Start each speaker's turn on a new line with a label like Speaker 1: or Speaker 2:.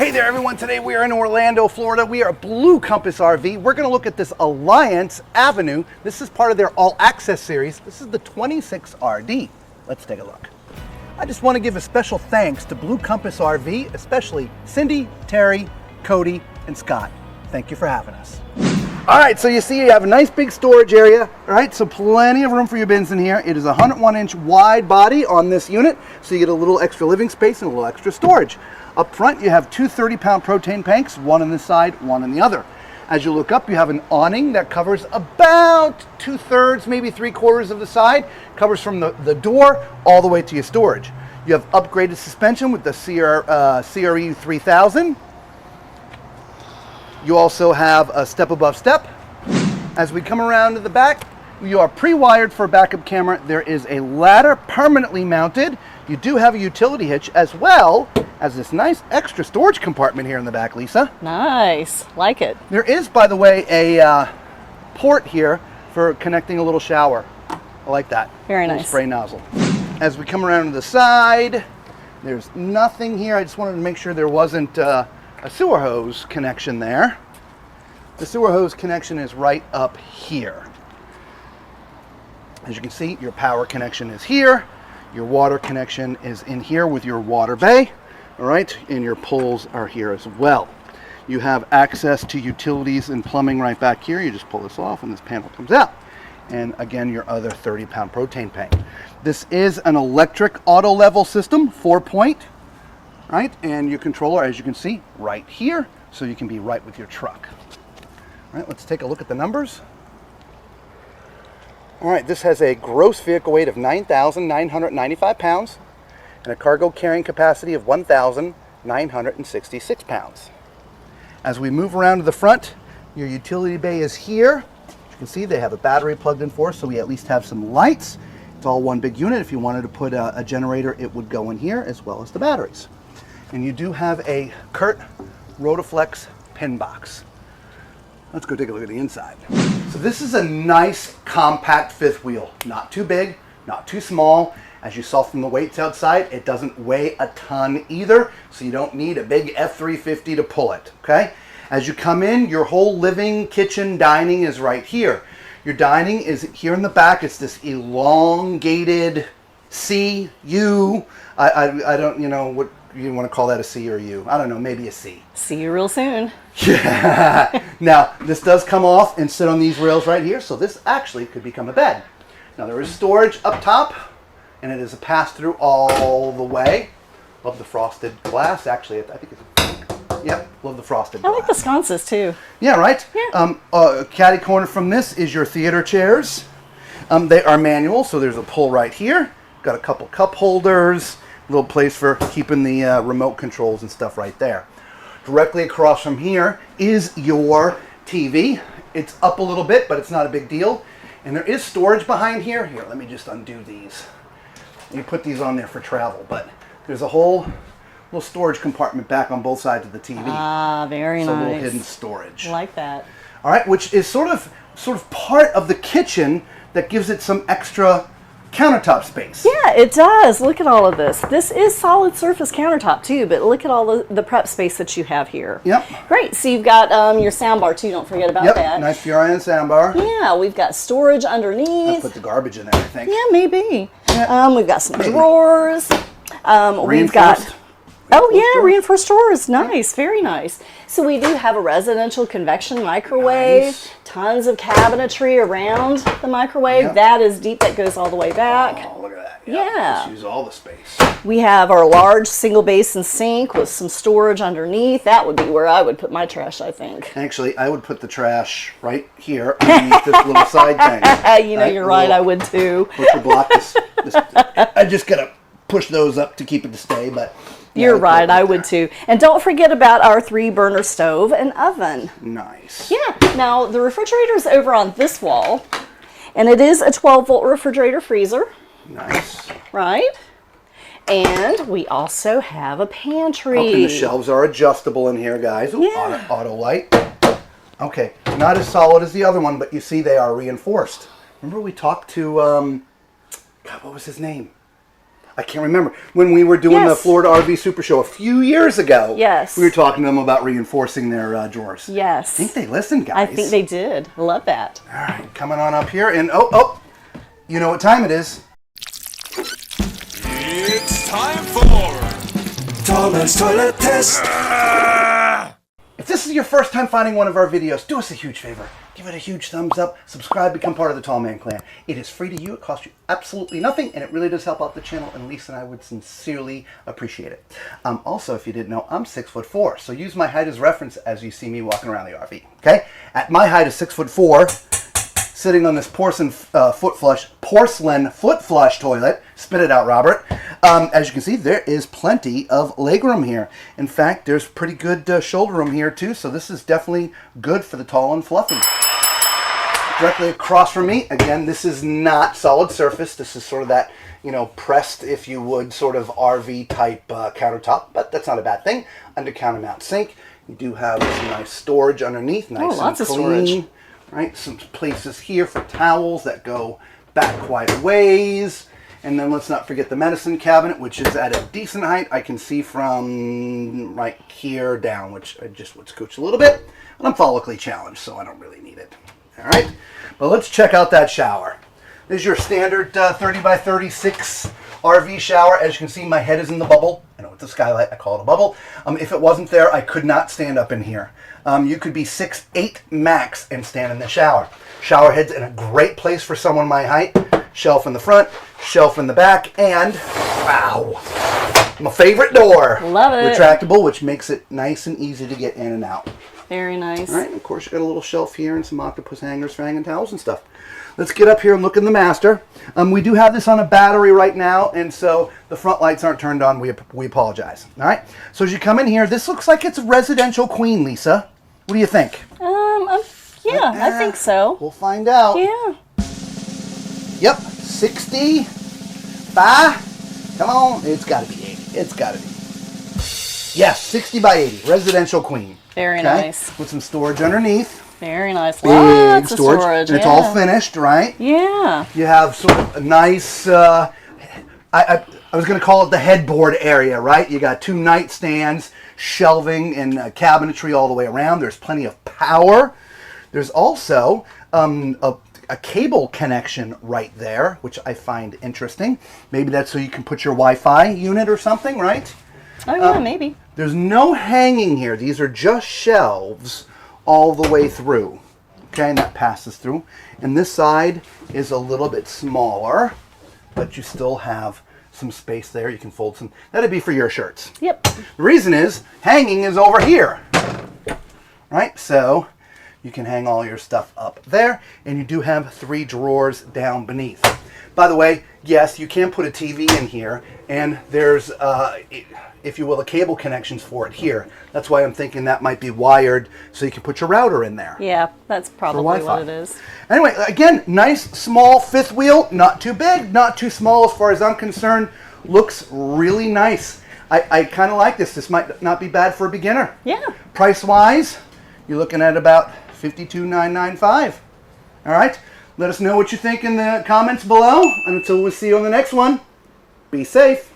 Speaker 1: Hey there everyone, today we are in Orlando, Florida. We are Blue Compass RV. We're going to look at this Alliance Avenue. This is part of their All Access series. This is the 26RD. Let's take a look. I just want to give a special thanks to Blue Compass RV, especially Cindy, Terry, Cody, and Scott. Thank you for having us. All right, so you see you have a nice big storage area, all right? So plenty of room for your bins in here. It is a 101-inch wide body on this unit, so you get a little extra living space and a little extra storage. Up front, you have two 30-pound propane tanks, one on this side, one on the other. As you look up, you have an awning that covers about 2/3, maybe 3/4 of the side, covers from the door all the way to your storage. You have upgraded suspension with the CRE 3000. You also have a step above step. As we come around to the back, you are pre-wired for a backup camera. There is a ladder permanently mounted. You do have a utility hitch as well as this nice extra storage compartment here in the back, Lisa.
Speaker 2: Nice, like it.
Speaker 1: There is, by the way, a port here for connecting a little shower. I like that.
Speaker 2: Very nice.
Speaker 1: Spray nozzle. As we come around to the side, there's nothing here. I just wanted to make sure there wasn't a sewer hose connection there. The sewer hose connection is right up here. As you can see, your power connection is here. Your water connection is in here with your water bay. All right, and your poles are here as well. You have access to utilities and plumbing right back here. You just pull this off and this panel comes out. And again, your other 30-pound propane tank. This is an electric auto level system, 4-point, right? And your controller, as you can see, right here, so you can be right with your truck. All right, let's take a look at the numbers. All right, this has a gross vehicle weight of 9,995 pounds and a cargo carrying capacity of 1,966 pounds. As we move around to the front, your utility bay is here. As you can see, they have a battery plugged in for us, so we at least have some lights. It's all one big unit. If you wanted to put a generator, it would go in here as well as the batteries. And you do have a Curt Rotaflex pin box. Let's go take a look at the inside. So this is a nice compact fifth wheel. Not too big, not too small. As you saw from the weights outside, it doesn't weigh a ton either, so you don't need a big F350 to pull it, okay? As you come in, your whole living, kitchen, dining is right here. Your dining is here in the back. It's this elongated C, U. I don't, you know, what you want to call that, a C or U. I don't know, maybe a C.
Speaker 2: See you real soon.
Speaker 1: Yeah. Now, this does come off and sit on these rails right here, so this actually could become a bed. Now, there is storage up top, and it is a pass-through all the way. Love the frosted glass. Actually, I think it's pink. Yep, love the frosted glass.
Speaker 2: I like the sconces too.
Speaker 1: Yeah, right?
Speaker 2: Yeah.
Speaker 1: Caddy corner from this is your theater chairs. They are manual, so there's a pull right here. Got a couple cup holders, a little place for keeping the remote controls and stuff right there. Directly across from here is your TV. It's up a little bit, but it's not a big deal. And there is storage behind here. Here, let me just undo these. You put these on there for travel, but there's a whole little storage compartment back on both sides of the TV.
Speaker 2: Ah, very nice.
Speaker 1: So a little hidden storage.
Speaker 2: I like that.
Speaker 1: All right, which is sort of part of the kitchen that gives it some extra countertop space.
Speaker 2: Yeah, it does. Look at all of this. This is solid surface countertop too, but look at all the prep space that you have here.
Speaker 1: Yep.
Speaker 2: Great. So you've got your sound bar too. Don't forget about that.
Speaker 1: Yep, nice Furion sound bar.
Speaker 2: Yeah, we've got storage
Speaker 1: I
Speaker 2: underneath.
Speaker 1: put the garbage in there, I think.
Speaker 2: Yeah, maybe.
Speaker 1: Yeah.
Speaker 2: We've got some drawers. We've got...
Speaker 1: Reinforced.
Speaker 2: Oh yeah, reinforced drawers. Nice, very nice. So we do have a residential convection microwave,
Speaker 1: Nice.
Speaker 2: tons of cabinetry around the microwave.
Speaker 1: Yep.
Speaker 2: That is deep, that goes all the way back.
Speaker 1: Oh, look at that. Yep.
Speaker 2: Yeah.
Speaker 1: Let's use all the space.
Speaker 2: We have our large single basin sink with some storage underneath. That would be where I would put my trash, I think.
Speaker 1: Actually, I would put the trash right here underneath this little side thing.
Speaker 2: You know, you're right, I would too.
Speaker 1: Push the block. I just gotta push those up to keep it to stay, but... yeah,
Speaker 2: You're right, I would too. And don't forget about our 3-burner stove and oven.
Speaker 1: Nice.
Speaker 2: Yeah, now the refrigerator's over on this wall, and it is a 12-volt refrigerator freezer.
Speaker 1: Nice.
Speaker 2: Right? And we also have a pantry.
Speaker 1: Okay, the shelves are adjustable in here, guys. Ooh,
Speaker 2: Yeah.
Speaker 1: auto light. Okay, not as solid as the other one, but you see they are reinforced. Remember we talked to, God, what was his name? I can't remember. When we were doing the
Speaker 2: Yes.
Speaker 1: Florida RV Super Show a few years ago,
Speaker 2: Yes.
Speaker 1: we were talking to them about reinforcing their drawers.
Speaker 2: Yes.
Speaker 1: I think they listened, guys.
Speaker 2: I think they did. I love that.
Speaker 1: All right, coming on up here, and oh, you know what time it is.
Speaker 3: It's time for Tall Man's Toilet Test.
Speaker 1: If this is your first time finding one of our videos, do us a huge favor. Give it a huge thumbs up, subscribe, become part of the Tall Man Clan. It is free to you, it costs you absolutely nothing, and it really does help out the channel, and Lisa and I would sincerely appreciate it. Also, if you didn't know, I'm 6'4", so use my height as reference as you see me walking around the RV, okay? At my height of 6'4", sitting on this porcelain foot flush toilet. Spit it out, Robert. As you can see, there is plenty of legroom here. In fact, there's pretty good shoulder room here too, so this is definitely good for the tall and fluffy. Directly across from me, again, this is not solid surface. This is sort of that, you know, pressed, if you would, sort of RV type countertop, but that's not a bad thing. Under counter mount sink. You do have some nice storage underneath, nice
Speaker 2: lots
Speaker 1: and
Speaker 2: of
Speaker 1: clean.
Speaker 2: storage.
Speaker 1: Right, some places here for towels that go back quite a ways. And then let's not forget the medicine cabinet, which is at a decent height. I can see from right here down, which I just would scooch a little bit. But I'm follically challenged, so I don't really need it. All right, but let's check out that shower. This is your standard 30 by 36 RV shower. As you can see, my head is in the bubble. I know it's a skylight, I call it a bubble. If it wasn't there, I could not stand up in here. You could be 6'8" max and stand in the shower. Shower head's in a great place for someone my height. Shelf in the front, shelf in the back, and wow, my favorite door.
Speaker 2: Love it.
Speaker 1: Retractable, which makes it nice and easy to get in and out.
Speaker 2: Very nice.
Speaker 1: All right, and of course you got a little shelf here and some octopus hangers for hanging towels and stuff. Let's get up here and look in the master. We do have this on a battery right now, and so the front lights aren't turned on. We apologize. All right, so as you come in here, this looks like it's a residential queen, Lisa. What do you think?
Speaker 2: Yeah, I think so.
Speaker 1: We'll find out.
Speaker 2: Yeah.
Speaker 1: Yep, 65. Come on, it's got to be 80. It's got to be. Yes, 60 by 80, residential queen.
Speaker 2: Very nice.
Speaker 1: With some storage underneath.
Speaker 2: Very nice.
Speaker 1: Big
Speaker 2: Lots of storage.
Speaker 1: and it's all finished, right?
Speaker 2: Yeah.
Speaker 1: You have sort of a nice, I was going to call it the headboard area, right? You got two nightstands, shelving, and cabinetry all the way around. There's plenty of power. There's also a cable connection right there, which I find interesting. Maybe that's so you can put your Wi-Fi unit or something, right?
Speaker 2: Oh, yeah, maybe.
Speaker 1: There's no hanging here. These are just shelves all the way through. Okay, and that passes through. And this side is a little bit smaller, but you still have some space there. You can fold some. That'd be for your shirts.
Speaker 2: Yep.
Speaker 1: The reason is hanging is over here. Right? So you can hang all your stuff up there, and you do have 3 drawers down beneath. By the way, yes, you can put a TV in here, and there's, if you will, the cable connections for it here. That's why I'm thinking that might be wired so you can put your router in there.
Speaker 2: Yeah, that's probably
Speaker 1: Wi-Fi.
Speaker 2: what it is.
Speaker 1: Anyway, again, nice small fifth wheel, not too big, not too small as far as I'm concerned. Looks really nice. I kind of like this. This might not be bad for a beginner.
Speaker 2: Yeah.
Speaker 1: Price-wise, you're looking at about $52,995. All right? Let us know what you think in the comments below. And until we see you on the next one, be safe.